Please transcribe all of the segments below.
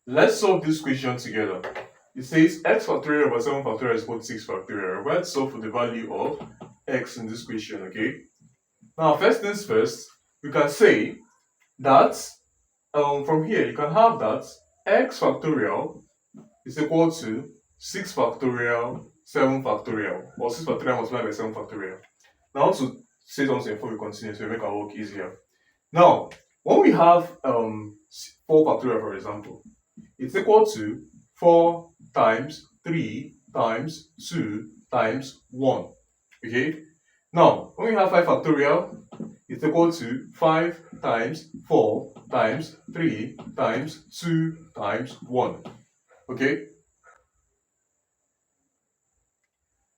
Let's solve this question together. It says x factorial over 7 factorial is equal to 6 factorial. Let's solve for the value of x in this question, okay? Now, first things first, we can say that from here, you can have that x factorial is equal to 6 factorial, 7 factorial, or 6 factorial multiplied by 7 factorial. Now, I want to say something before we continue to make our work easier. Now, when we have 4 factorial, for example, it's equal to 4 times 3 times 2 times 1. Okay? Now, when we have 5 factorial, it's equal to 5 times 4 times 3 times 2 times 1. Okay?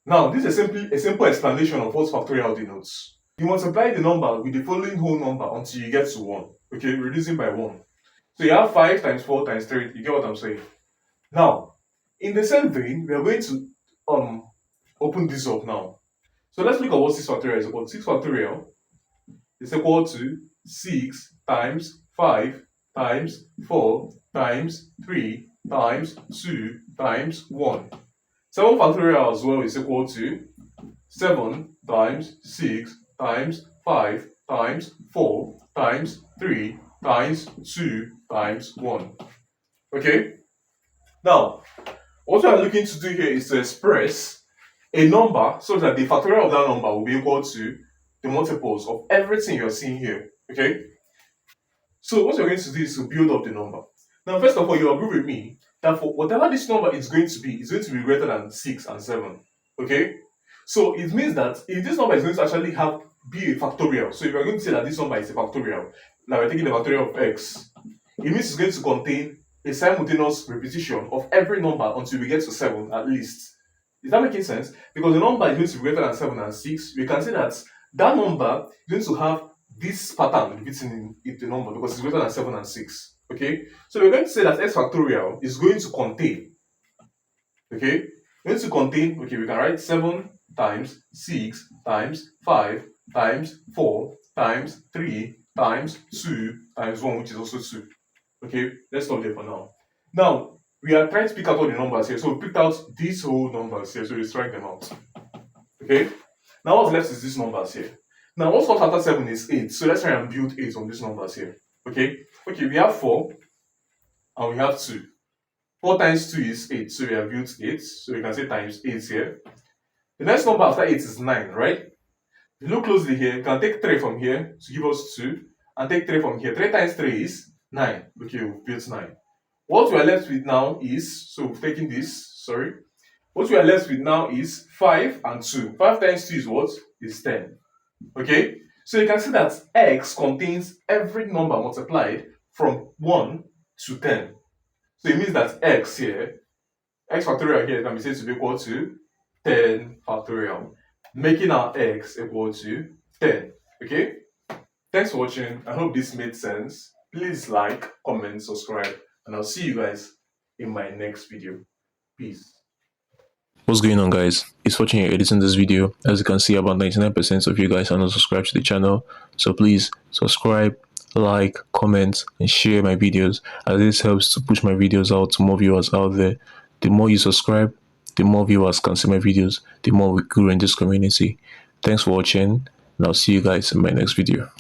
Now, this is a simple explanation of what factorial denotes. You multiply the number with the following whole number until you get to 1. Okay? Reducing by 1. So you have 5 times 4 times 3. You get what I'm saying? Now, in the same vein, we are going to open this up now. So let's look at what 6 factorial is equal to. 6 factorial is equal to 6 times 5 times 4 times 3 times 2 times 1. 7 factorial as well is equal to 7 times 6 times 5 times 4 times 3 times 2 times 1. Okay? Now, what we are looking to do here is to express a number so that the factorial of that number will be equal to the multiples of everything you're seeing here. Okay? So what you're going to do is to build up the number. Now, first of all, you agree with me that for whatever this number is going to be, it's going to be greater than 6 and 7. Okay? So it means that if this number is going to actually be a factorial, so if you're going to say that this number is a factorial, now we're taking the factorial of x, it means it's going to contain a simultaneous repetition of every number until we get to 7 at least. Is that making sense? Because the number is going to be greater than 7 and 6, we can say that that number is going to have this pattern repeating in the number because it's greater than 7 and 6. Okay? So we're going to say that x factorial is going to contain, okay? Going to contain, okay, we can write 7 times 6 times 5 times 4 times 3 times 2 times 1, which is also 2. Okay, let's stop there for now. Now, we are trying to pick out all the numbers here. So we picked out these whole numbers here, so we strike them out. Okay, now what's left is these numbers here. Now, what's comes after 7 is 8. So let's try and build 8 on these numbers here. Okay, we have 4 and we have 2. 4 times 2 is 8, so we have built 8. So we can say times 8 here. The next number after 8 is 9, right? If you look closely here, you can take 3 from here to give us 2, and take 3 from here. 3 times 3 is 9. Okay, we've built 9. What we are left with now is, so we've taken this, sorry. What we are left with now is 5 and 2. 5 times 2 is what? Is 10. Okay? So you can see that x contains every number multiplied from 1 to 10. So it means that x here, x factorial here can be said to be equal to 10 factorial, making our x equal to 10. Okay? Thanks for watching. I hope this made sense. Please like, comment, subscribe, and I'll see you guys in my next video. Peace. What's going on, guys? It's Fortune here editing this video. As you can see, about 99% of you guys are not subscribed to the channel, so please subscribe, like, comment, and share my videos, as this helps to push my videos out to more viewers out there. The more you subscribe, the more viewers can see my videos, the more we grow in this community. Thanks for watching, and I'll see you guys in my next video.